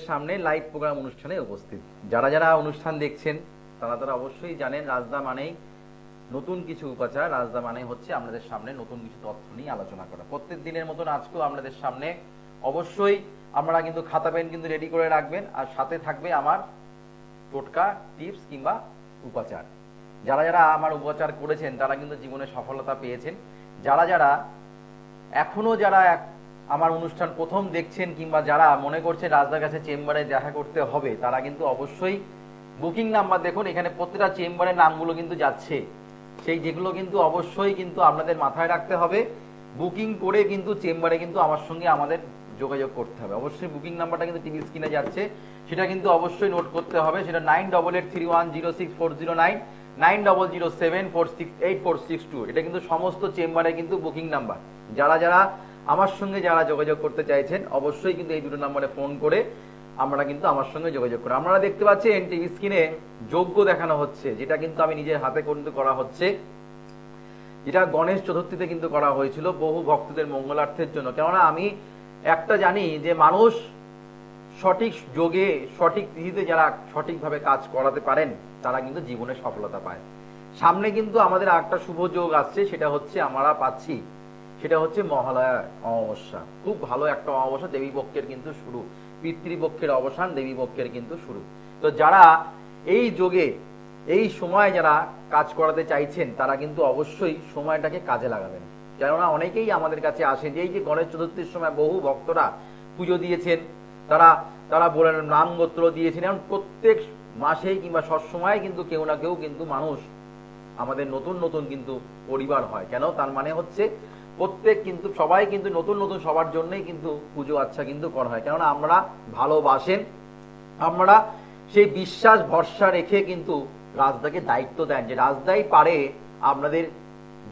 সামনে live programme অনুষ্ঠানে উপস্থিত। যারা যারা অনুষ্ঠান দেখছেন তারা অবশ্যই জানেন রাজদা মানেই নতুন কিছু উপাচার, রাজদা মানে হচ্ছে আপনাদের সামনে নতুন কিছু তথ্য নিয়ে আলোচনা করা। প্রত্যেক দিনের মতন আজকেও আপনাদের সামনে অবশ্যই আপনারা কিন্তু খাতা পেন কিন্তু রেডি করে রাখবেন, আর সাথে থাকবে আমার টোটকা টিপস কিংবা উপাচার। যারা যারা আমার উপাচার করেছেন তারা কিন্তু জীবনে সফলতা পেয়েছেন। যারা যারা এখনো যারা আমার অনুষ্ঠান প্রথম দেখছেন কিংবা যারা মনে করছেন রাজদার কাছে চেম্বারে দেখা করতে হবে, তারা কিন্তু অবশ্যই বুকিং নাম্বার দেখুন, এখানে প্রত্যেকটা চেম্বারের নামগুলো কিন্তু যাচ্ছে, সেই যেগুলো কিন্তু অবশ্যই কিন্তু আপনাদের মাথায় রাখতে হবে। বুকিং করে কিন্তু চেম্বারে কিন্তু আমার সঙ্গে আমাদের যোগাযোগ করতে হবে। অবশ্যই বুকিং নাম্বারটা কিন্তু টিভি স্ক্রিনে যাচ্ছে, সেটা কিন্তু অবশ্যই নোট করতে হবে। সেটা 9883106409, 9007468462। এটা কিন্তু সমস্ত চেম্বারে কিন্তু বুকিং নাম্বার। যারা যারা আমার সঙ্গে যারা যোগাযোগ করতে চাইছেন অবশ্যই কিন্তু এই দুটো নম্বরে ফোন করে আমরা কিন্তু আমার সঙ্গে যোগাযোগ করি। আপনারা দেখতে পাচ্ছেন টিভি স্ক্রিনে যজ্ঞ দেখানো হচ্ছে, যেটা কিন্তু আমি নিজের হাতে কিন্তু করা হচ্ছে, যেটা গণেশ চতুর্থীতে কিন্তু করা হয়েছিল বহু ভক্তদের মঙ্গলার্থের জন্য। কেননা আমি একটা জানি যে মানুষ সঠিক যোগে সঠিক তিথিতে যারা সঠিকভাবে কাজ করাতে পারেন তারা কিন্তু জীবনে সফলতা পায়। সামনে কিন্তু আমাদের একটা শুভ যোগ আসছে, সেটা হচ্ছে আমরা পাচ্ছি, সেটা হচ্ছে মহালয়া অমাবস্যা। খুব ভালো একটা অমাবস্যা, দেবী পক্ষের কিন্তু শুরু, পিতৃপক্ষের অবসান, দেবী পক্ষের কিন্তু শুরু। তো যারা এই যোগে এই সময় যারা কাজ করাতে চাইছেন তারা কিন্তু অবশ্যই সময়টাকে কাজে লাগাবেন। কেননা অনেকেই আমাদের কাছে আসেন যে এই যে গণেশ চতুর্থীর সময় বহু ভক্তরা পুজো দিয়েছেন, তারা বলেন নাম গোত্র দিয়েছেন, এবং প্রত্যেক মাসেই কিংবা সবসময় কিন্তু কেউ না কেউ কিন্তু মানুষ আমাদের নতুন নতুন কিন্তু পরিবার হয়। কেন? তার মানে হচ্ছে প্রত্যেক কিন্তু সবাই কিন্তু নতুন নতুন সবার জন্যই কিন্তু পুজো আচ্ছা কিন্তু করা হয়। কেননা আমরা ভালোবাসেন, আমরা সেই বিশ্বাস ভরসা রেখে কিন্তু রাজদাকে দায়িত্ব দেন যে রাজদাই পারে আপনাদের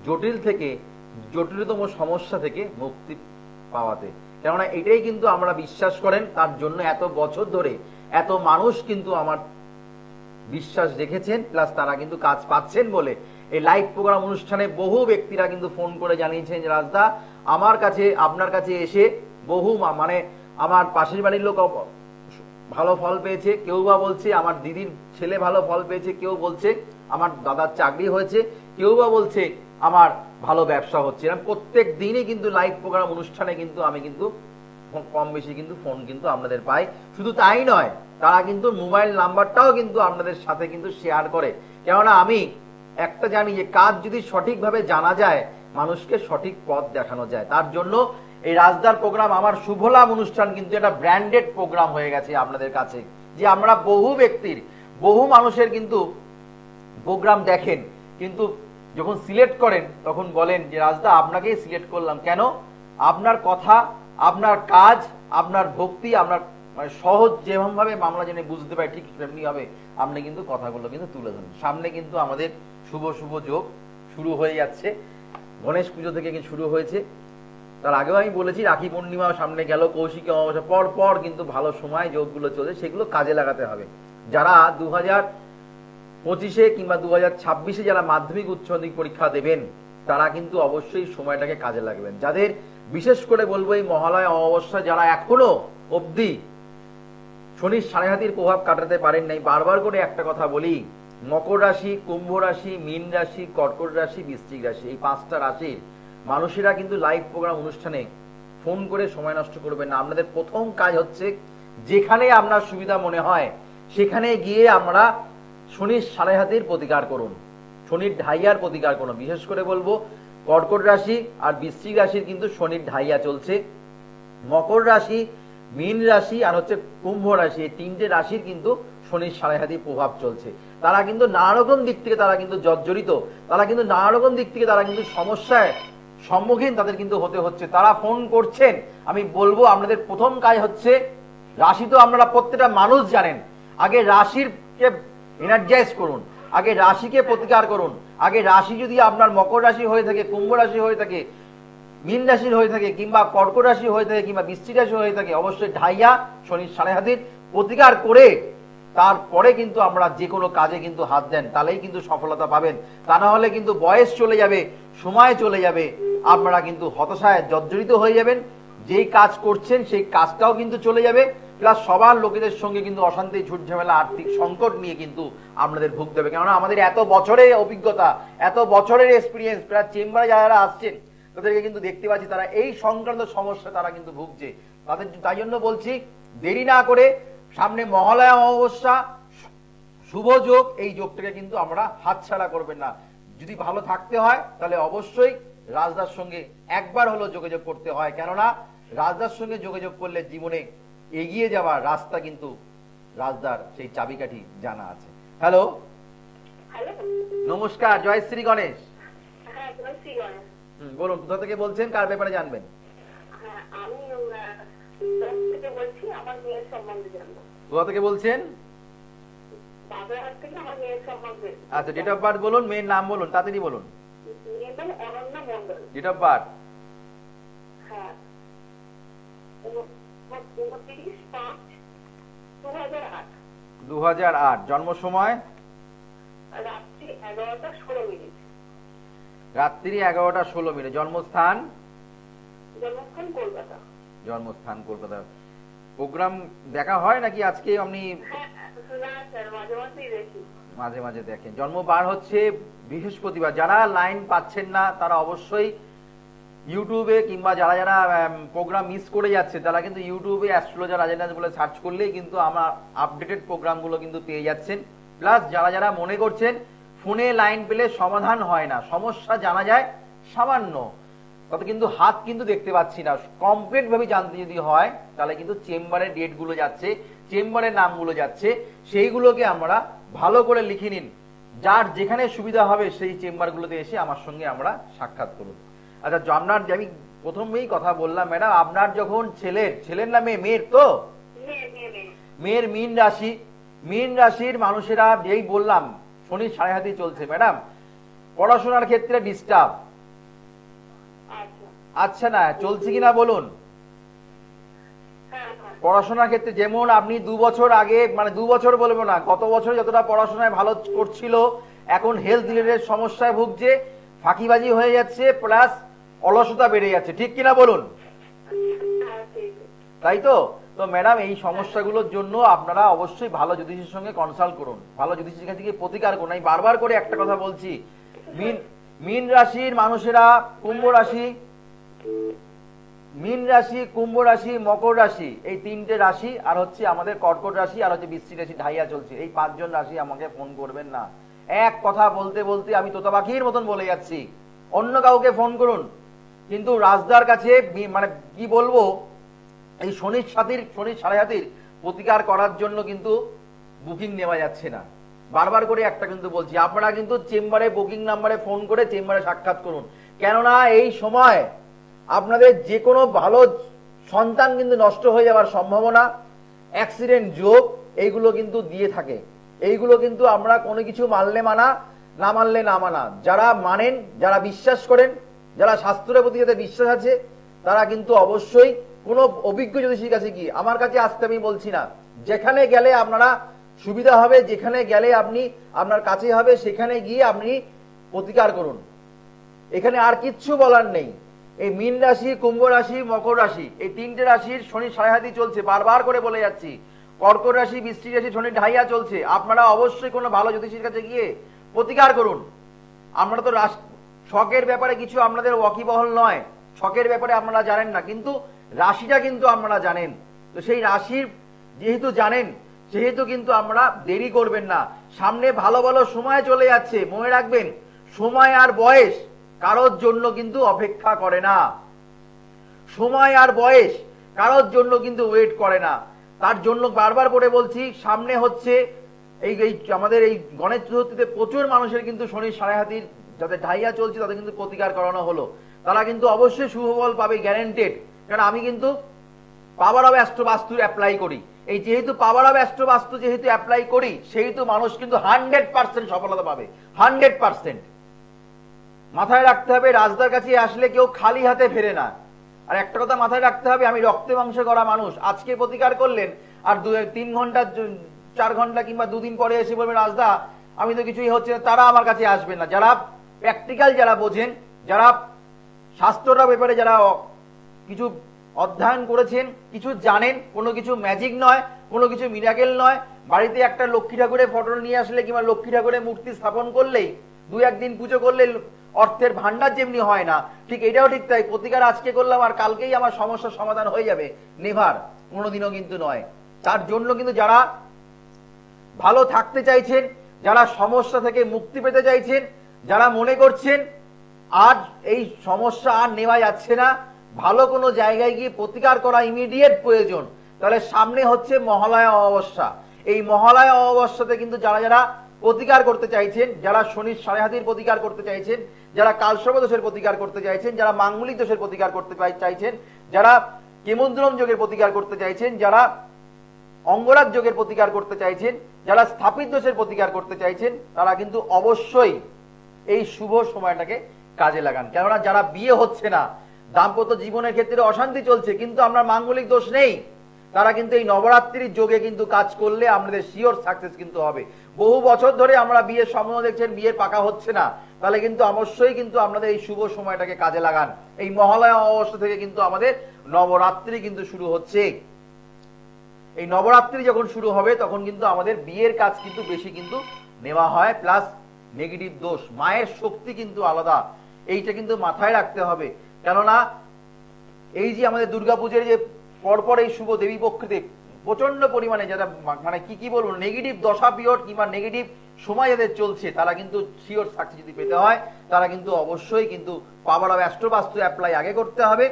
জটিল থেকে জটিলতম সমস্যা থেকে মুক্তি পাওয়াতে। কেননা এটাই কিন্তু আমরা বিশ্বাস করেন, তার জন্য এত বছর ধরে এত মানুষ কিন্তু আমার বিশ্বাস রেখেছেন, প্লাস তারা কিন্তু কাজ পাচ্ছেন বলে এই লাইভ প্রোগ্রাম অনুষ্ঠানে বহু ব্যক্তিরা কিন্তু ফোন করে জানিয়েছেন যে রাজদা আমার কাছে আপনার কাছে এসে বহু মানে আমার পাশের বাড়ির লোক ভালো ফল পেয়েছে, কেউ বা বলছে আমার দিদির ছেলে ভালো ফল পেয়েছে, কেউ বলছে আমার দাদার চাকরি হয়েছে, কেউ বা বলছে আমার ভালো ব্যবসা হচ্ছে। প্রত্যেক দিনই কিন্তু লাইভ প্রোগ্রাম অনুষ্ঠানে কিন্তু আমি কিন্তু কম বেশি কিন্তু ফোন কিন্তু আপনাদের পাই। শুধু তাই নয়, তারা কিন্তু মোবাইল নাম্বারটাও কিন্তু আপনাদের সাথে কিন্তু শেয়ার করে। কেননা আমি একটা জানি যে কাজ যদি সঠিকভাবে জানা যায় মানুষকে সঠিক পথ দেখানো যায়। তার জন্য এই রাজদার প্রোগ্রাম আমার শুভ লাভ অনুষ্ঠান কিন্তু একটা ব্র্যান্ডেড প্রোগ্রাম হয়ে গেছে আপনাদের কাছে, যে আমরা বহু ব্যক্তির বহু মানুষের কিন্তু প্রোগ্রাম দেখেন, কিন্তু যখন সিলেক্ট করেন তখন বলেন যে রাজদা আপনাকেই সিলেক্ট করলাম। কেন? আপনার কথা, আপনার কাজ, আপনার ভক্তি, আপনার মানে সহজ যেভাবে মামলা জেনে বুঝতে পারি ঠিক তেমনি হবে আপনি কিন্তু কথাগুলো কিন্তু তুলে ধরেন। সামনে কিন্তু আমাদের শুভ শুভ যোগ শুরু হয়ে যাচ্ছে, গণেশ পুজো থেকে কিন্তু শুরু হয়েছে। তার আগেও আমি বলেছি রাখি পূর্ণিমা সামনে গেল, কৌশিকী অমাবস্যা, পর পর কিন্তু ভালো সময় যোগগুলো চলছে, সেগুলো কাজে লাগাতে হবে। যারা 2025 কিংবা 2026 যারা মাধ্যমিক উচ্চ মাধ্যমিক পরীক্ষা দেবেন তারা কিন্তু অবশ্যই সময়টাকে কাজে লাগবেন। যাদের বিশেষ করে বলবো এই মহালয়া অমাবস্যা যারা এখনো অবধি শনির সাড়ে হাতির প্রভাব কাটাতে পারেন নাই, বারবার করে একটা কথা বলি, মকর রাশি, কুম্ভ রাশি, মীন রাশি, কর্কট রাশি, বৃশ্চিক রাশি, এই 5টা রাশির মানুষেরা কিন্তু লাইভ প্রোগ্রাম অনুষ্ঠানে ফোন করে সময় নষ্ট করবেন না। আপনাদের প্রথম কাজ হচ্ছে যেখানে আপনার সুবিধা মনে হয় সেখানে গিয়ে আমরা শনির সাড়ে হাতির প্রতিকার করুন, শনির ঢাইয়ার প্রতিকার করুন। বিশেষ করে বলবো কর্কট রাশি আর বৃশ্চিক রাশির কিন্তু শনির ঢাইয়া চলছে, মকর রাশি, মীন রাশি আর হচ্ছে কুম্ভ রাশি, এই 3টে রাশির কিন্তু শনির সাড়ে হাতির প্রভাব চলছে। তারা কিন্তু নানা রকম দিক থেকে তারা কিন্তু জর্জরিত, তারা কিন্তু নানা রকম দিক থেকে তারা কিন্তু সমস্যায় সম্মুখীন তাদের কিন্তু হতে হচ্ছে। তারা ফোন করছেন, আমি বলবো আপনাদের প্রথম কাজ হচ্ছে রাশি তো আপনারা প্রত্যেকটা মানুষ জানেন, আগে রাশিকে এনার্জাইজ করুন, আগে রাশিকে প্রতিকার করুন। আগে রাশি যদি আপনার মকর রাশি হয়ে থাকে, কুম্ভ রাশি হয়ে থাকে, মীন রাশির হয়ে থাকে, কিংবা কর্কট রাশি হয়ে থাকে, কিংবা বৃশ্চিক রাশি হয়ে থাকে, অবশ্যই ঢাইয়া শনির সাড়ে হাতির প্রতিকার করে তারপরে কিন্তু আমরা যে কোনো কাজে কিন্তু হাত দেন, তাহলেই কিন্তু সফলতা পাবেন। তা না হলে কিন্তু বয়স চলে যাবে, সময় চলে যাবে, আপনারা কিন্তু হতাশায় জর্জরিত হয়ে যাবেন, যেই কাজ করছেন সেই কাজটাও কিন্তু চলে যাবে, প্লাস সবার লোকেদের সঙ্গে কিন্তু অশান্তি, ঝুট ঝামেলা, আর্থিক সংকট নিয়ে কিন্তু আপনাদের ভুগতে হবে। কেননা আমাদের এত বছরের অভিজ্ঞতা, এত বছরের এক্সপিরিয়েন্স, প্রায় চেম্বারে যারা আসছেন তাদেরকে কিন্তু দেখতে পাচ্ছি তারা এই সংক্রান্ত সমস্যা তারা কিন্তু ভুগছে। তাই জন্য বলছি, দেরি না করে সামনে মহালয়া অমাবস্যা, শুভ যোগ, এই যোগটাকে কিন্তু আমরা হাতছাড়া করবেন না। যদি ভালো থাকতে হয় তাহলে অবশ্যই রাজদার সঙ্গে একবার হলো যোগাযোগ করতে হয়, কেননা রাজদার সঙ্গে যোগাযোগ করলে জীবনে এগিয়ে যাওয়ার রাস্তা কিন্তু রাজদার সেই চাবিকাঠি জানা আছে। হ্যালো, নমস্কার, জয় শ্রী গণেশ। বলুন, কোথা থেকে বলছেন, কার ব্যাপারে জানবেন? কোথা থেকে বলছেন? আচ্ছা, ডেট অফ বার্থ বলুন, মেয়ের নাম বলুন, তাড়াতাড়ি বলুন। Date of birth? 2008। জন্ম সময়? রাত্রি 11টা 16 মিনিট। জন্মস্থান? জন্মস্থান কলকাতা। প্রোগ্রাম দেখা হয় নাকি আজকে আপনি মাঝে মাঝে দেখেন? জন্মবার হচ্ছে বৃহস্পতিবার। যারা লাইন পাচ্ছেন না তারা অবশ্যই ইউটিউবে, কিংবা যারা যারা প্রোগ্রাম মিস করে যাচ্ছে তারা কিন্তু ইউটিউবে অ্যাস্ট্রোলজার রাজেন্দ্র বলে সার্চ করলেই কিন্তু আমার আপডেটেড প্রোগ্রামগুলো কিন্তু পেয়ে যাচ্ছেন। প্লাস যারা যারা মনে করছেন ফোনে লাইন পেলে সমাধান হয় না, সমস্যা জানা যায় সামান্য, তত কিন্তু হাত কিন্তু দেখতে পাচ্ছি না, কমপ্লিট ভাবে জানতে যদি হয় তাহলে কিন্তু চেম্বারের ডেট গুলো যাচ্ছে, চেম্বারের নামগুলো যাচ্ছে, সেইগুলোকে আমরা ভালো করে লিখে নিন। যার যেখানে সুবিধা হবে সেই চেম্বারগুলোতে এসে আমার সঙ্গে আমরা সাক্ষাৎ করুন। আচ্ছা, আপনার আমি প্রথমেই কথা বললাম ম্যাডাম, আপনার যখন ছেলের নামে মেয়ের, তো মেয়ের মীন রাশি, মীন রাশির মানুষেরা যেই বললাম শনি 6.5 চলছে ম্যাডাম, পড়াশোনার ক্ষেত্রে ডিস্টার্ব। আচ্ছা, না চলছে কিনা বলুন? পড়াশোনার ক্ষেত্রে যেমন আপনি 2 বছর আগে, মানে 2 বছর বলবো না, গত বছর যতটা পড়াশোনায় ভালো করছিল এখন হেলথ রিলেটেড সমস্যায় ভুগছে, ফাঁকিবাজি হয়ে যাচ্ছে, প্লাস অলসতা বেড়ে যাচ্ছে, ঠিক কিনা বলুন? তাই তো? তো ম্যাডাম এই সমস্যাগুলোর জন্য আপনারা অবশ্যই ভালো জ্যোতিষীর সঙ্গে কনসাল্ট করুন, ভালো জ্যোতিষীর কাছে গিয়ে প্রতিকার করুন। আমি বারবার করে একটা কথা বলছি, মীন রাশির মানুষেরা, কুম্ভ রাশি, মীন রাশি, কুম্ভ রাশি, মকর রাশি, এই 3টে রাশি, আর হচ্ছে আমাদের কর্কট রাশি, আর হচ্ছে বৃশ্চিক রাশি ঢাইয়া চলছে, এই 5 জন রাশি আমাকে ফোন করবেন না। এক কথা বলতে বলতে আমি তোতা পাখির মতন বলে যাচ্ছি, অন্য কাউকে ফোন করুন। কিন্তু রাজদার কাছে মানে কি বলবো, এই শনি 7.5 প্রতিকার করার জন্য কিন্তু বুকিং নেওয়া যাচ্ছে না। বারবার করে একটা কিন্তু বলছি, আপনারা কিন্তু চেম্বারে বুকিং নাম্বারে ফোন করে চেম্বারে সাক্ষাৎ করুন, কেননা এই সময় আপনাদের যে কোনো ভালো সন্তান কিন্তু নষ্ট হয়ে যাওয়ার সম্ভাবনা, অ্যাক্সিডেন্ট যোগ, এইগুলো কিন্তু দিয়ে থাকে। এইগুলো কিন্তু আমরা কোনো কিছু মানলে মানা, না মানলে না মানা। যারা মানেন, যারা বিশ্বাস করেন, যারা শাস্ত্রের প্রতি যাদের বিশ্বাস আছে, তারা কিন্তু অবশ্যই কোনো অভিজ্ঞ জ্যোতিষীর কাছে গিয়ে, আমার কাছে আসতে আমি বলছি না, যেখানে গেলে আপনারা সুবিধা হবে, যেখানে গেলে আপনি আপনার কাছে হবে, সেখানে গিয়ে আপনি প্রতিকার করুন। এখানে আর কিচ্ছু বলার নেই। এই মীন রাশি, কুম্ভ রাশি, মকর রাশি, এই 3টে রাশির শনি 6.5 চলছে, বারবার করে বলে যাচ্ছি। কর্কট রাশি, বৃশ্চিক রাশি শনি ঢাইয়া চলছে। আপনারা অবশ্যই কোনো ভালো জ্যোতিষীর কাছে গিয়ে প্রতিকার করুন। আমরা তো ছকের ব্যাপারে কিছু আপনাদের ওয়াকিবহল নয়, ছকের ব্যাপারে আপনারা জানেন না, কিন্তু রাশিটা কিন্তু আপনারা জানেন। তো সেই রাশির যেহেতু জানেন, সেহেতু কিন্তু আমরা দেরি করবেন না, সামনে ভালো ভালো সময় চলে যাচ্ছে। মনে রাখবেন, সময় আর বয়স কারোর জন্য কিন্তু অপেক্ষা করে না, সময় আর বয়স কারোর জন্য কিন্তু ওয়েট করে না। তার জন্য বারবার করে বলছি, সামনে হচ্ছে এই আমাদের এই গণেশ চতুর্থীতে প্রচুর মানুষের কিন্তু শনি 6.5 যাদের ঢাইয়া চলছে তাদের কিন্তু প্রতিকার করানো হলো, তারা কিন্তু অবশ্যই শুভফল পাবে, গ্যারেন্টেড। কারণ আমি কিন্তু পাওয়ার অফ অ্যাস্ট্রো বাস্তু অ্যাপ্লাই করি, এই যেহেতু পাওয়ার অফ অ্যাস্ট্রো বাস্তু যেহেতু অ্যাপ্লাই করি, সেহেতু মানুষ কিন্তু 100% সফলতা পাবে, 100%। মাথায় রাখতে হবে, রাজদার কাছে আসলে কেউ খালি হাতে ফেরে না। আর একটা কথা মাথায় রাখতে হবে, আমি রক্তে মাংসে করা মানুষ, আজকে প্রতিকার করলেন আর 3 ঘন্টা 4 ঘন্টা কিংবা 2 দিন পরে এসে বলবেন রাজদা আমি তো কিছুই হচ্ছে না, তারা আমার কাছে আসবেন না। যারা প্র্যাকটিক্যাল, যারা বোঝেন, যারা স্বাস্থ্যটা ব্যাপারে যারা কিছু অধ্যয়ন করেছেন, কিছু জানেন, কোনো কিছু ম্যাজিক নয়, কোনো কিছু মিরাকেল নয়। বাড়িতে একটা লক্ষ্মী ঠাকুরের ফটো নিয়ে আসলে কিংবা লক্ষ্মী ঠাকুরের মূর্তি স্থাপন করলেই, দু একদিন পুজো করলে অর্থের ভান্ডার যেমনি হয় না, ঠিক এটাও ঠিক তাই। প্রতিকার আজকে করলাম আর কালকেই আমার সমস্যার সমাধান হয়ে যাবে, নেভার, কোনোদিনও কিন্তু নয়। তার জন্য কিন্তু যারা ভালো থাকতে চাইছেন, যারা সমস্যা থেকে মুক্তি পেতে চাইছেন, যারা মনে করছেন আর এই সমস্যা আর নেওয়া যাচ্ছে না, ভালো কোনো জায়গায় গিয়ে প্রতিকার করা ইমিডিয়েট প্রয়োজন, তাহলে সামনে হচ্ছে মহালয়া অমাবস্যা। এই মহালয়া অমাবস্যাতে কিন্তু যারা যারা প্রতিকার করতে চাইছেন, যারা শনির সাড়ে হাতির প্রতিকার করতে চাইছেন, যারা কালসর্প দোষের প্রতিকার করতে চাইছেন, যারা মাঙ্গলিক দোষের প্রতিকার করতে চাইছেন, যারা কেমুদ্রম যোগের প্রতিকার করতে চাইছেন, যারা অঙ্গরাগ যোগের প্রতিকার করতে চাইছেন, যারা স্থাপিত দোষের প্রতিকার করতে চাইছেন, তারা কিন্তু অবশ্যই এই শুভ সময়টাকে কাজে লাগান। কেননা যারা বিয়ে হচ্ছে না, দাম্পত্য জীবনের ক্ষেত্রে অশান্তি চলছে কিন্তু আমরা মাঙ্গলিক দোষ নেই, তারা কিন্তু এই নবরাত্রির যোগে কিন্তু কাজ করলে আমাদের শিওর সাকসেস কিন্তু হবে। বহু বছর ধরে আমরা বিয়ের সম্বন্ধ দেখছেন, বিয়ের পাকা হচ্ছে না, তাহলে কিন্তু অবশ্যই কিন্তু আপনাদের এই শুভ সময়টাকে কাজে লাগান। এই মহালয়া অমাবস্যা থেকে কিন্তু আমাদের নবরাত্রি কিন্তু শুরু হচ্ছে। এই নবরাত্রি যখন শুরু হবে তখন কিন্তু আমাদের বিয়ের কাজ কিন্তু বেশি কিন্তু নেওয়া হয়, প্লাস নেগেটিভ দোষ, মায়ের শক্তি কিন্তু আলাদা, এইটা কিন্তু মাথায় রাখতে হবে। কেননা এই যে আমাদের দুর্গাপূজার যে পরপর এই শুভ দেবী পক্ষতে প্রচন্ড পরিমাণে যারা মানে কি বলবো নেগেটিভ দশা পিরিয়ড কিংবা নেগেটিভ সময় যাদের চলছে, তারা কিন্তু শিওর সাকসেস যদি পেতে হয়, তারা কিন্তু অবশ্যই কিন্তু পাওয়ার অফ অ্যাস্ট্রো বাস্তু অ্যাপ্লাই আগে করতে হবে।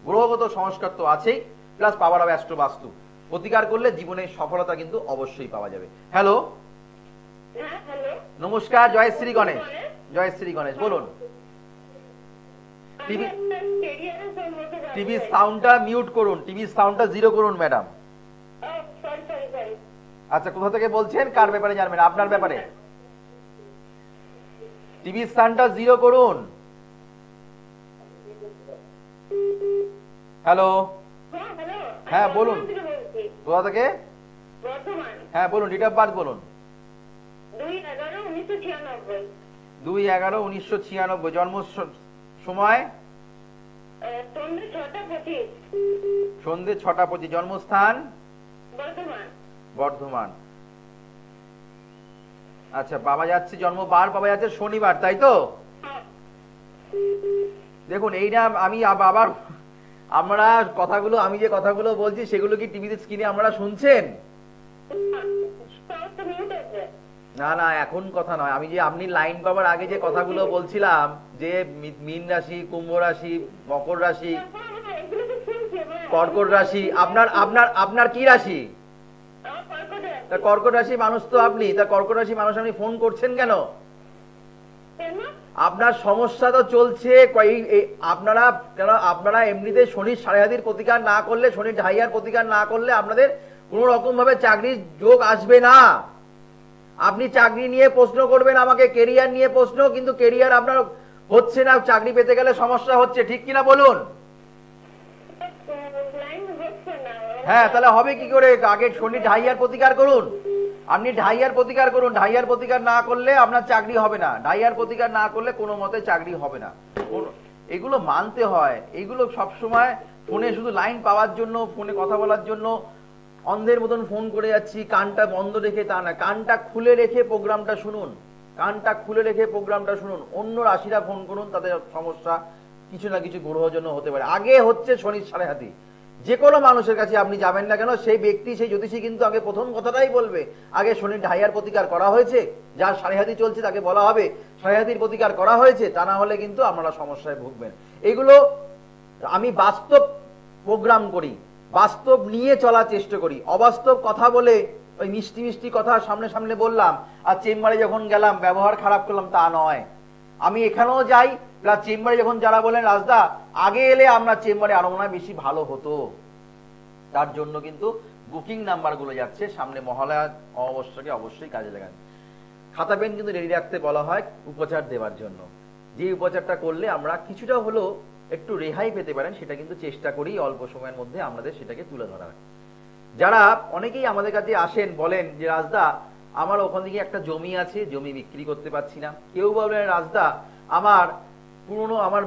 গ্রহগত সংস্কার তো আছেই, প্লাস পাওয়ার অফ অ্যাস্ট্রো বাস্তু প্রতিকার করলে জীবনে সফলতা কিন্তু অবশ্যই পাওয়া যাবে। হ্যালো, নমস্কার, জয় শ্রী গণেশ। জয় শ্রী গণেশ, বলুন। টিভি সাউন্ডটা মিউট করুন, টিভি সাউন্ডটা জিরো করুন ম্যাডাম। আচ্ছা, কোথা থেকে বলছেন, কার ব্যাপারে জানবেন? আপনার ব্যাপারে। টিভি সাউন্ডটা জিরো করুন। হ্যালো, হ্যাঁ বলুন, কোথা থেকে? হ্যাঁ বলুন, ডেট অফ বার্থ বলুন। 2/11/1996। জন্ম সময় সন্ধ্যে 6টা 25। জন্মস্থান বর্ধমান। আচ্ছা, বাবা যাচ্ছে জন্মবার, বাবা যাচ্ছে শনিবার, তাই তো? দেখুন, এই না আমি আবার আমরা কথাগুলো, আমি যে কথাগুলো বলছি সেগুলো কি টিভিতে স্ক্রিনে আপনারা শুনছেন? না না, এখন কথা নয়। আমি যে আপনি লাইন পাবার আগে যে কথাগুলো বলছিলাম, যে মীন রাশি, কুম্ভ রাশি, মকর রাশি, কর্কট রাশি, আপনার আপনার আপনার কি রাশি? কর্কট রাশি মানুষ তো আপনি, তা কর্কট রাশি মানুষ আপনি ফোন করছেন কেন? আপনার সমস্যা তো চলছে আপনারা কেন, আপনারা এমনিতে শনির সাড়ে হাতির প্রতিকার না করলে, শনির ঢাইয়ার প্রতিকার না করলে আপনাদের কোন রকম ভাবে চাকরির যোগ আসবে না। আপনি চাকরি নিয়ে প্রশ্ন করবেন আমাকে, কেরিয়ার নিয়ে প্রশ্ন, কিন্তু কেরিয়ার আপনার হচ্ছে না, চাকরি পেতে গেলে সমস্যা হচ্ছে, ঠিক কিনা বলুন? হ্যাঁ, তাহলে হবে কি করে? আগে শনির ঢাইয়ার প্রতিকার করুন। আপনি ঢাইয়ার প্রতিকার করুন। ঢাইয়ার প্রতিকার না করলে আপনার চাকরি হবে না, ঢাইয়ার প্রতিকার না করলে কোনো মতে চাকরি হবে না। এগুলো মানতে হয়। এগুলো সবসময় ফোনে শুধু লাইন পাওয়ার জন্য, ফোনে কথা বলার জন্য অন্ধের মতন ফোন করে যাচ্ছি, কানটা বন্ধ রেখে তা না, কানটা খুলে রেখে প্রোগ্রামটা শুনুন, কানটা খুলে রেখে প্রোগ্রামটা শুনুন। অন্য রাশিরা ফোন করুন, তাদের সমস্যা কিছু না কিছু গ্রহের জন্য হতে পারে। আগে হচ্ছে শনির সাড়ে হাতি। যে কোনো মানুষের কাছে আপনি যাবেন না কেন, সেই ব্যক্তি, সেই জ্যোতিষী কিন্তু আগে প্রথম কথাটাই বলবে, আগে শনির ঢাইয়ার প্রতিকার করা হয়েছে, যার সাড়ে হাতি চলছে তাকে বলা হবে সাড়ে হাতির প্রতিকার করা হয়েছে, তা না হলে কিন্তু আপনারা সমস্যায় ভুগবেন। এগুলো আমি বাস্তব প্রোগ্রাম করি, বাস্তব নিয়ে চলার চেষ্টা করি। অবাস্তব কথা বলে ওই মিষ্টি মিষ্টি কথা সামনে সামনে বললাম আর চেম্বারে যখন গেলাম ব্যবহার খারাপ করলাম, তা নয়। আমি এখানেও যাই, প্লাস চেম্বারে যখন যারা বলেন রাজদা আগে এলে আমরা চেম্বারে আরো মনে হয় বেশি ভালো হতো, তার জন্য কিন্তু বুকিং নাম্বার গুলো যাচ্ছে। সামনে মহালয়া অমাবস্যাকে অবশ্যই কাজে লাগান। খাতা পেন কিন্তু রেডি রাখতে বলা হয় উপচার দেওয়ার জন্য। যে উপচারটা করলে আমরা কিছুটা হলেও একটু রেহাই পেতে পারেন, সেটা কিন্তু চেষ্টা করি অল্প সময়ের মধ্যে আমাদের সেটাকে তুলে ধরার। যারা অনেকেই আমাদের কাছে আসেন, বলেন যে রাজদা আমার ওখান থেকে একটা জমি আছে, জমি বিক্রি করতে পারছি না। কেউ বলবেন রাজদা আমার পুরনো আমার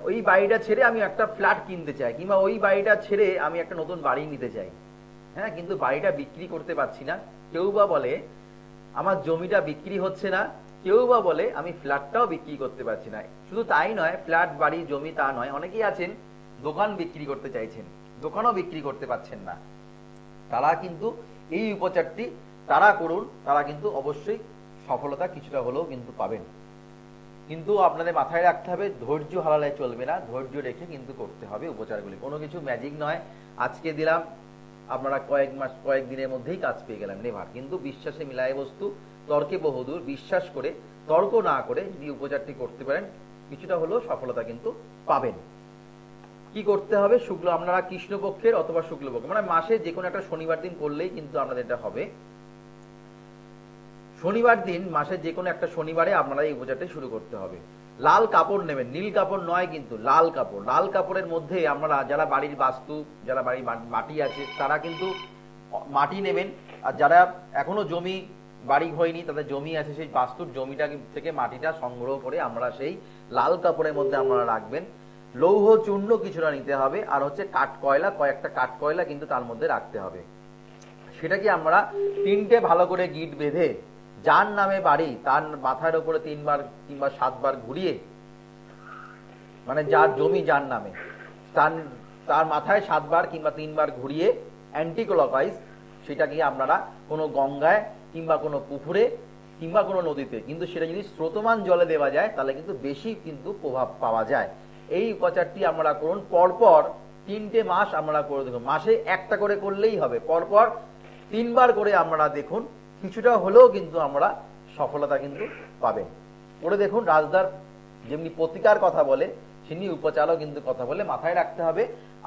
ওই বাড়িটা ছেড়ে আমি একটা ফ্ল্যাট কিনতে চাই, কিংবা ওই বাড়িটা ছেড়ে আমি একটা নতুন বাড়ি নিতে চাই, হ্যাঁ, কিন্তু বাড়িটা বিক্রি করতে পারছি না। কেউ বা বলে আমার জমিটা বিক্রি হচ্ছে না, কেউ বা বলে আমি ফ্ল্যাটটাও বিক্রি করতে পারছি না। শুধু তাই নয়, ফ্ল্যাট বাড়ি জমি তা নয়, অনেকেই আছেন দোকান বিক্রি করতে চাইছেন, দোকানও বিক্রি করতে পারছেন না। তারা কিন্তু এই উপচারটি তারা করুন, তারা কিন্তু অবশ্যই সফলতা কিছুটা হলেও কিন্তু পাবেন। কিন্তু আপনাদের মাথায় রাখতে হবে, ধৈর্য হারালে চলবে না, ধৈর্য রেখে কিন্তু করতে হবে উপচারগুলি। কোনো কিছু ম্যাজিক নয়, আজকে দিলাম আপনারা কয়েক মাস কয়েক দিনের মধ্যেই কাজ পেয়ে গেলেন, নেভার। কিন্তু বিশ্বাসে মিলায় বস্তু, তর্কে বহুদূর। বিশ্বাস করে, তর্ক না করে যদি উপচারটি করতে পারেন, কিছুটা হলেও সফলতা কিন্তু পাবেন। কি করতে হবে? শুক্ল, আপনারা কৃষ্ণপক্ষের অথবা শুক্লপক্ষের, মানে মাসে যে কোনো একটা শনিবার দিন করলেই কিন্তু আপনাদের এটা হবে। শনিবার দিন, মাসের যে কোনো একটা শনিবারে আপনারা এই উপচারটি শুরু করতে হবে। লাল কাপড় নেবেন, নীল কাপড় নয় কিন্তু লাল কাপড়। লাল কাপড়ের মধ্যে আপনারা যারা বাড়ির বাস্তু, যারা বাড়ির মাটি আছে, তারা কিন্তু মাটি নেবেন। আর যারা এখনো জমি বাড়ি হয়নি, তাদের জমি আছে, সেই বাস্তুর জমিটা থেকে মাটিটা সংগ্রহ করে আমরা সেই লাল কাপড়ের মধ্যে আপনারা রাখবেন। লৌহ চূর্ণ কিছুটা নিতে হবে, আর হচ্ছে কাঠকয়লা, কয়েকটা কাঠকয়লা কিন্তু তার মধ্যে রাখতে হবে। সেটা কি আমরা 3টে ভালো করে গিট বেঁধে, যার নামে বাড়ি তার মাথার উপরে 3বার কিংবা 7বার ঘুরিয়ে, মানে যার জমি যার নামে, তার মাথায় 7বার কিংবা 3বার ঘুরিয়ে অ্যান্টি ক্লকওয়াইজ সেটাকে আপনারা কোনো গঙ্গায় কিংবা কোনো পুকুরে কিংবা কোনো নদীতে, কিন্তু সেটা যদি স্রোতমান জলে দেওয়া যায় তাহলে কিন্তু বেশি কিন্তু প্রভাব পাওয়া যায়। এই উপচারটি আপনারা করুন, পরপর 3টে মাস আপনারা করে দেখুন। মাসে একটা করে করলেই হবে, পরপর 3বার করে আপনারা দেখুন, কিছুটা হলেও কিন্তু আমরা সফলতা কিন্তু পাবেন। করে দেখুন। রাজদার যেমনি প্রতিকার কথা বলে, সেমনি উপচারও কিন্তু কথা বলে। মাথায় রাখতে হবে,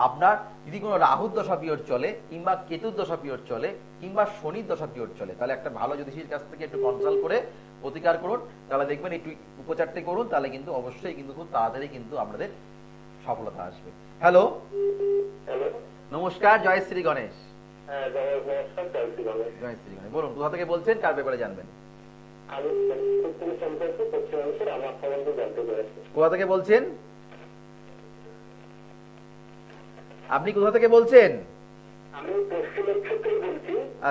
আপনার যদি কোনো রাহুর দশা পিরিয়ড চলে, কিংবা কেতুর দশা পিরিয়ড চলে, কিংবা শনির দশা পিরিয়ড চলে, তাহলে একটা ভালো জ্যোতিষীর কাছ থেকে একটু কনসাল্ট করে প্রতিকার করুন। তাহলে দেখবেন একটু উপচারটি করুন, তাহলে কিন্তু অবশ্যই কিন্তু খুব তাড়াতাড়ি কিন্তু আপনাদের সফলতা আসবে। হ্যালো, নমস্কার, জয় শ্রী গণেশ। জয় শ্রী গণেশ, বলুন কোথা থেকে বলছেন, কার ব্যাপারে জানবেন? কোথা থেকে বলছেন আপনি? কোথা থেকে বলছেন?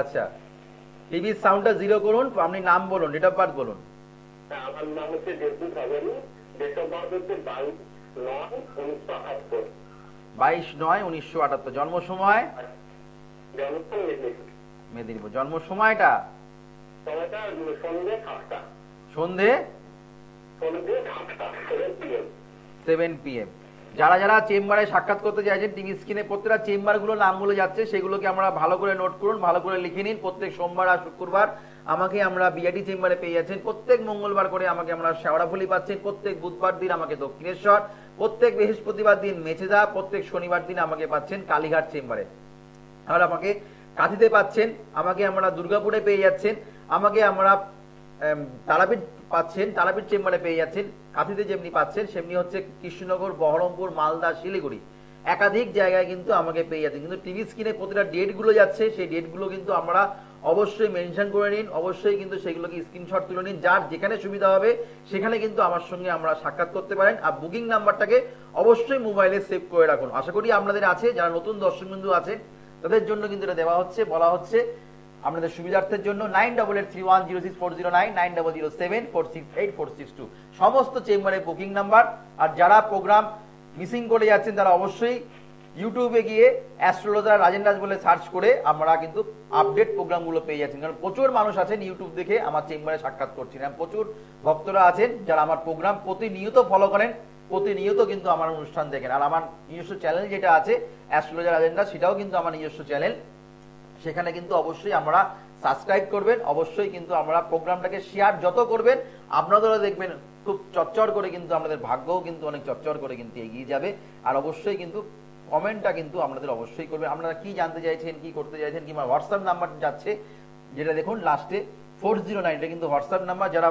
আচ্ছা, টিভির সাউন্ডটা 0 করুন, আপনি নাম বলুন, ডেট অফ বার্থ বলুন। আমার নাম হচ্ছে দেবদূত হাজারি, ডেট অফ বার্থ হচ্ছে 22/9/1978। 22/9/1978। জন্ম সময়? মেদিনীপুর। জন্ম সময়টা? সন্ধে 7 PM। যারা যারা চেম্বারে সাক্ষাৎ করতে চাইছেন, টিভি স্ক্রিনে প্রত্যেকটা চেম্বারগুলো নামগুলো যাচ্ছে, সেগুলোকে আমরা ভালো করে নোট করুন, ভালো করে লিখে নিন। প্রত্যেক সোমবার আর শুক্রবার আমাকে আমরা বিআইটি চেম্বারে পেয়ে যাচ্ছেন। প্রত্যেক মঙ্গলবার করে আমাকে আমরা শেওড়াফুলি পাচ্ছেন। প্রত্যেক বুধবার দিন আমাকে দক্ষিণেশ্বর, প্রত্যেক বৃহস্পতিবার দিন মেচেদা, প্রত্যেক শনিবার দিন আমাকে পাচ্ছেন কালীঘাট চেম্বারে। আর আমাকে কাঁথিতে পাচ্ছেন, আমাকে আমরা দুর্গাপুরে পেয়ে যাচ্ছেন, আমাকে আমরা তারাপীঠ পাচ্ছেন, তারাপীঠ চেম্বারে পেয়ে যাচ্ছেন। কাঁথিতে যেমনি পাচ্ছেন, সেমনি হচ্ছে কৃষ্ণনগর, বহরমপুর, মালদা, শিলিগুড়ি, একাধিক জায়গায় কিন্তু আমাকে পেয়ে যাচ্ছেন। কিন্তু টিভি স্ক্রিনে প্রতিটা ডেটগুলো যাচ্ছে, সেই ডেটগুলো কিন্তু আমরা অবশ্যই মেনশন করে নিন, অবশ্যই কিন্তু সেগুলোকে স্ক্রিনশট তুলে নিন। যার যেখানে সুবিধা হবে সেখানে কিন্তু আমার সঙ্গে আমরা সাক্ষাৎ করতে পারেন। আর বুকিং নাম্বারটাকে অবশ্যই মোবাইলে সেভ করে রাখুন। আশা করি আপনাদের আছে, যারা নতুন দর্শকবৃন্দ আছেন তাদের জন্য কিন্তু এটা দেওয়া হচ্ছে, বলা হচ্ছে আপনাদের সুবিধার্থের জন্য। 9883106409, 9007468462 সমস্ত চেম্বারে বুকিং নাম্বার। আর যারা প্রোগ্রাম মিসিং করে যাচ্ছেন তারা অবশ্যই ইউটিউবে গিয়ে অ্যাস্ট্রোলজার রাজেন রাজ বলে সার্চ করে আমরা কিন্তু আপডেট প্রোগ্রামগুলো পেয়ে যাচ্ছেন। কারণ প্রচুর মানুষ আছেন ইউটিউব দেখে আমার চেম্বারে সাক্ষাৎ করছেন, প্রচুর ভক্তরা আছেন যারা আমার প্রোগ্রাম প্রতিনিয়ত ফলো করেন, প্রতিনিয়ত কিন্তু আমার অনুষ্ঠান দেখেন। আর আমার নিজস্ব চ্যানেল যেটা আছে অ্যাস্ট্রোলজার রাজেন রাজ, সেটাও কিন্তু আমার নিজস্ব চ্যানেল। সেখানে কিন্তু অবশ্যই আমরা সাবস্ক্রাইব করবেন, অবশ্যই কিন্তু আমরা প্রোগ্রামটাকে শেয়ার যত করবেন আপনাদেরও দেখবেন খুব চচ্চর করে কিন্তু আমাদের ভাগ্যও কিন্তু অনেক চচ্চর করে কিন্তু এগিয়ে যাবে। আর অবশ্যই কিন্তু কমেন্টটা কিন্তু আপনাদের অবশ্যই করবেন, আপনারা কি জানতে চাইছেন, কি করতে চাইছেন, কিংবা হোয়াটসঅ্যাপ নাম্বার যাচ্ছে যেটা দেখুন লাস্টে 409, এটা কিন্তু হোয়াটসঅ্যাপ নাম্বার। যারা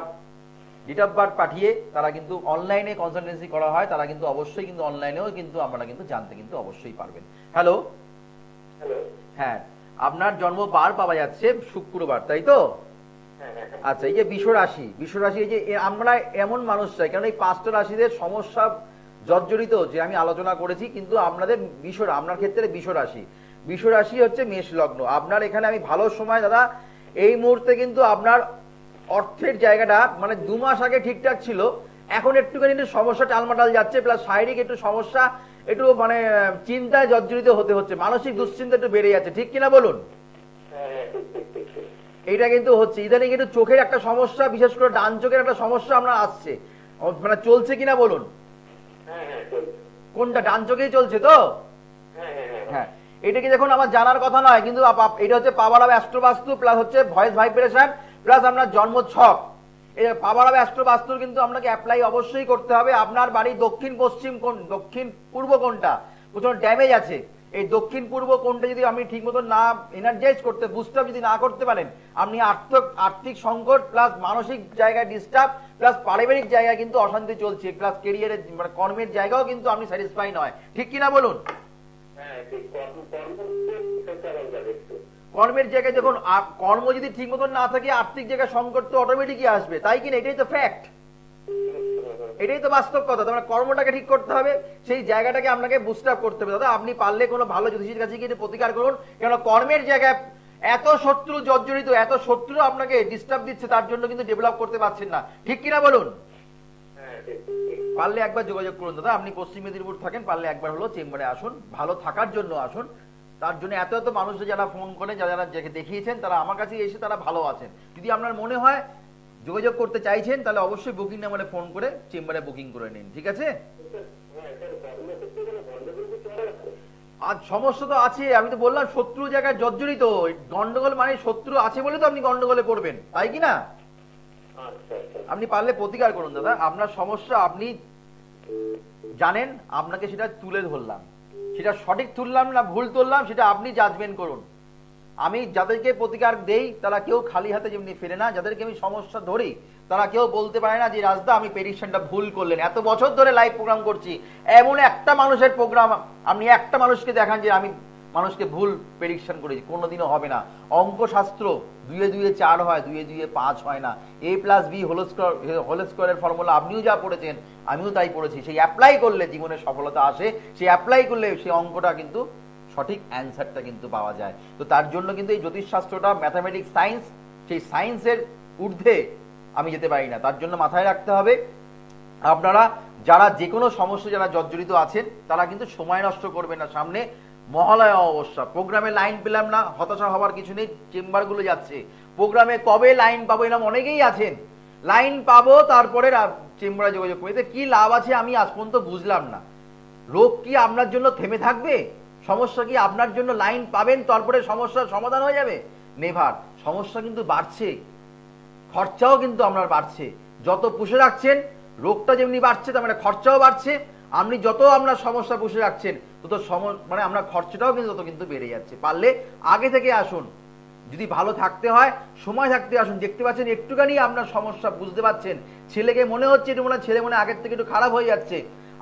ডেট অফ বার্থ পাঠিয়ে তারা কিন্তু অনলাইনে কনসালটেন্সি করা হয়, তারা কিন্তু অবশ্যই কিন্তু অনলাইনেও কিন্তু আপনারা কিন্তু জানতে কিন্তু অবশ্যই পারবেন। হ্যালো, হ্যাঁ, আপনার জন্ম বার পাওয়া যাচ্ছে শুক্রবার, তাই তো? আচ্ছা, এই যে বিশ্ব রাশি এই যে আমরা এমন মানুষ চাই, কারণ এই 5টা রাশিদের সমস্যা জর্জরিত যে আমি আলোচনা করেছি, কিন্তু আপনাদের আপনার ক্ষেত্রে বিশ্ব রাশি হচ্ছে মেষ লগ্ন। আপনার এখানে আমি ভালো সময় দাদা, এই মুহূর্তে কিন্তু আপনার অর্থের জায়গাটা মানে 2 মাস আগে ঠিকঠাক ছিল, এখন একটুখানি সমস্যা টালমাটাল যাচ্ছে, প্লাস শারীরিক একটু সমস্যা, একটু মানে চিন্তায় জর্জরিত হতে হচ্ছে, মানসিক দুশ্চিন্তা একটু বেড়ে যাচ্ছে, ঠিক কিনা বলুন? এইটা কিন্তু হচ্ছে ইদানিং একটু চোখের একটা সমস্যা, বিশেষ করে ডান চোখের একটা সমস্যা আপনার আসছে, মানে চলছে কিনা বলুন? কোনটা? ডান চোখেই চলছে তো? হ্যাঁ, এটা কি দেখুন আমার জানার কথা নয়, কিন্তু এটা হচ্ছে পাওয়ার অফ অ্যাস্ট্রো বাস্তু প্লাস হচ্ছে ভয়েস ভাইব্রেশন প্লাস আপনার জন্ম ছক। এই পাওয়ার অফ অ্যাস্ট্রো বাস্তুর কিন্তু আপনাকে অ্যাপ্লাই অবশ্যই করতে হবে। আপনার বাড়ি দক্ষিণ পশ্চিম কোন, দক্ষিণ পূর্ব কোনটা প্রচন্ড ড্যামেজ আছে, এই দক্ষিণ পূর্ব কোনটা যদি আপনি ঠিক মতো না এনার্জাইজ করতে, বুস্টার যদি না করতে পারেন, আপনি আর্থিক সংকট প্লাস মানসিক জায়গায় ডিস্টার্ব প্লাস পারিবারিক জায়গায় কিন্তু অশান্তি চলছে, প্লাস কেরিয়ারের মানে কর্মের জায়গাও কিন্তু আপনি স্যাটিসফাই নয়, ঠিক কিনা বলুন? কর্মের জায়গায় যখন কর্ম যদি ঠিক মতন না থাকে, আর্থিক জায়গায় সংকট তো অটোমেটিকই আসবে, তাই কিনা? এটাই তো ফ্যাক্ট, এটাই তো বাস্তব কথা। তোমরা কর্মটাকে ঠিক করতে হবে, সেই জায়গাটাকে আপনাকে বুস্ট আপ করতে হবে দাদা। আপনি পারলে কোনো ভালো জ্যোতিষীর কাছে গিয়ে প্রতিকার করুন, কেন কর্মের জায়গায় এত শত্রু জর্জরিত, এত শত্রু আপনাকে ডিস্টার্ব দিচ্ছে, তার জন্য কিন্তু ডেভেলপ করতে পারছেন না, ঠিক কিনা বলুন? পারলে একবার যোগাযোগ করুন দাদা, আপনি পশ্চিম মেদিনীপুর থাকেন, পারলে একবার হলো চেম্বারে আসুন, ভালো থাকার জন্য আসুন। তার জন্য এত এত মানুষ যারা ফোন করে, যারা দেখিয়েছেন, তারা আমার কাছে এসে তারা ভালো আছেন। যদি আপনার মনে হয় যোগাযোগ করতে চাইছেন, তাহলে অবশ্যই বুকিং নাম্বারে ফোন করে চেম্বারে বুকিং করে নিন, ঠিক আছে? আর সমস্যা তো আছে, আমি তো বললাম শত্রু জায়গায় জর্জরিত, গন্ডগোল মানে শত্রু আছে বলে তো আপনি গন্ডগোলে পড়বেন, তাই কি না? আপনি পারলে প্রতিকার করুন দাদা, আপনার সমস্যা আপনি জানেন, আপনাকে সেটা তুলে ধরলাম, সেটা সঠিক তুললাম না ভুল তুললাম সেটা আপনি জাজমেন্ট করুন। আমি যাদেরকে প্রতিকার দেই তারা কেউ খালি হাতে যেমনি ফেরে না, যাদেরকে আমি সমস্যা ধরি তারা কেউ বলতে পারে না যে রাজদা আমি প্রেডিকশনটা ভুল করলেন। এত বছর ধরে লাইভ প্রোগ্রাম করছি, এমন একটা মানুষের প্রোগ্রাম আপনি একটা মানুষকে দেখান যে আমি মানুষকে ভুল প্রেডিকশন করেছি, কোনোদিনও হবে না। অঙ্ক শাস্ত্র 2 এ 2 4 হয়, 2 এ 2 5 হয় না। a+b হোল স্কয়ারের ফর্মুলা আপনিও যা পড়েছেন আমিও তাই পড়েছি, সেই অ্যাপ্লাই করলে জীবনে সফলতা আসে, সেই অ্যাপ্লাই করলে সেই অঙ্কটা কিন্তু সঠিক অ্যান্সারটা কিন্তু পাওয়া যায়। তো তার জন্য কিন্তু এই জ্যোতিষশাস্ত্রটা ম্যাথামেটিক্স সায়েন্স, সেই সায়েন্সের ঊর্ধ্বে আমি যেতে পারি না। তার জন্য মাথায় রাখতে হবে, আপনারা যারা যে কোনো সমস্যা যারা জর্জরিত আছেন তারা কিন্তু সময় নষ্ট করবেন না। সামনে মহালয়া অমাবস্যা, প্রোগ্রামে লাইন পেলাম না, হতাশা হওয়ার কিছু নেই, চেম্বারগুলো যাচ্ছে, প্রোগ্রামে কবে লাইন পাবো এরকম অনেকেই আছেন, লাইন পাবো তারপরে চেম্বারে যোগাযোগ করে। এতে কি লাভ আছে আমি আজ পর্যন্ত বুঝলাম না। রোগ কি আপনার জন্য থেমে থাকবে? সমস্যা কি আপনার জন্য লাইন পাবেন তারপরে সমস্যার সমাধান হয়ে যাবে? নেভার। সমস্যা কিন্তু বাড়ছে, খরচাও কিন্তু আপনার বাড়ছে। যত পুষে রাখছেন রোগটা যেমনি বাড়ছে, তার মানে খরচাও বাড়ছে। আপনি যত আপনার সমস্যা পুষে রাখছেন তত মানে আপনার খরচাটাও কিন্তু তত কিন্তু বেড়ে যাচ্ছে। পারলে আগে থেকে আসুন, যদি ভালো থাকতে হয় সময় থাকতে আসুন। দেখতে পাচ্ছেন একটুখানি আপনার সমস্যা বুঝতে পারছেন, ছেলেকে মনে হচ্ছে একটু মনে ছেলে মনে আগের থেকে একটু খারাপ হয়ে যাচ্ছে,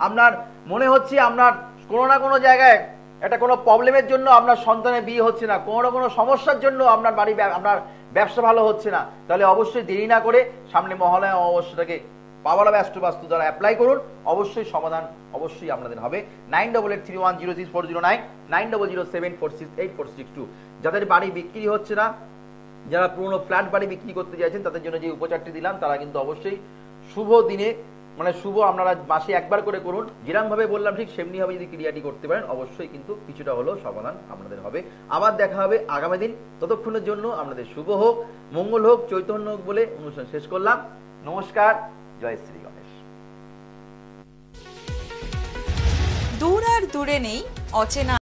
আপনার মনে হচ্ছে আপনার কোনো না কোনো জায়গায় একটা কোনো প্রবলেমের জন্য আপনার সন্তানের বিয়ে হচ্ছে না, কোনো না কোনো সমস্যার জন্য আপনার বাড়ি আপনার ব্যবসা ভালো হচ্ছে না, তাহলে অবশ্যই দেরি না করে সামনে মহালয়া অমাবস্যাটাকে পাওয়ার অফ অ্যাস্ট্রো বাস্তু দ্বারা অ্যাপ্লাই করুন, অবশ্যই সমাধান অবশ্যই আপনাদের হবে। 9883106409, 9007468462। যাদের বাড়ি বিক্রি হচ্ছে না, যারা পুরনো ফ্ল্যাট বাড়ি বিক্রি করতে চাইছেন, তাদের জন্য যে উপচারটি দিলাম তারা কিন্তু অবশ্যই শুভ দিনে মানে শুভ আপনারা মাসে একবার করে করুন। যেরকম ভাবে বললাম ঠিক সেমনি ভাবে যদি ক্রিয়াটি করতে পারেন অবশ্যই কিন্তু কিছুটা হলেও সমাধান আপনাদের হবে। আবার দেখা হবে আগামী দিন। ততক্ষণের জন্য আপনাদের শুভ হোক, মঙ্গল হোক, চৈতন্য হোক বলে অনুষ্ঠান শেষ করলাম। নমস্কার, জয় শ্রী গণেশ। দূর আর দূরে নেই অচেনা